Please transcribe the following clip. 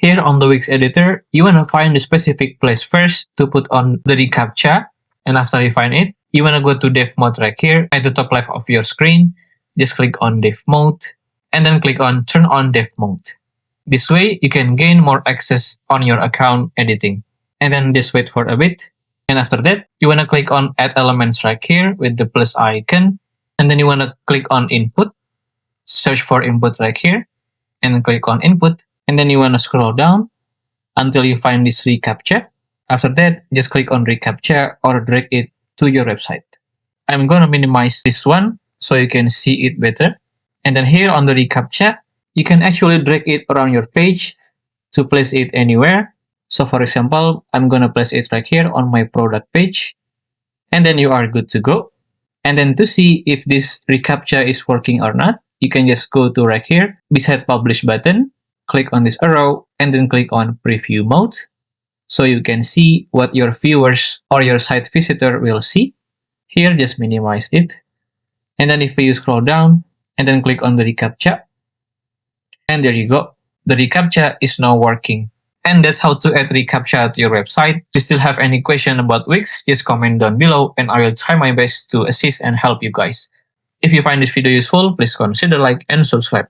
Here on the WIX editor, you want to find the specific place first to put on the reCAPTCHA. And after you find it, you want to go to dev mode right here at the top left of your screen. Just click on dev mode and then click on turn on dev mode. This way, you can gain more access on your account editing. And then just wait for a bit. And after that, you want to click on add elements right here with the plus icon. And then you want to click on input. Search for input right here. And then click on input. And then you want to scroll down until you find this reCAPTCHA. After that, just click on reCAPTCHA or drag it to your website. I'm going to minimize this one so you can see it better. And then here on the reCAPTCHA, you can actually drag it around your page to place it anywhere. So for example, I'm going to place it right here on my product page. And then you are good to go. And then to see if this reCAPTCHA is working or not, you can just go to right here beside publish button. Click on this arrow and then click on preview mode so you can see what your viewers or your site visitor will see. Here, just minimize it. And then if you scroll down and then click on the reCAPTCHA, and there you go. The reCAPTCHA is now working. And that's how to add reCAPTCHA to your website. If you still have any question about WIX, just comment down below and I will try my best to assist and help you guys. If you find this video useful, please consider like and subscribe.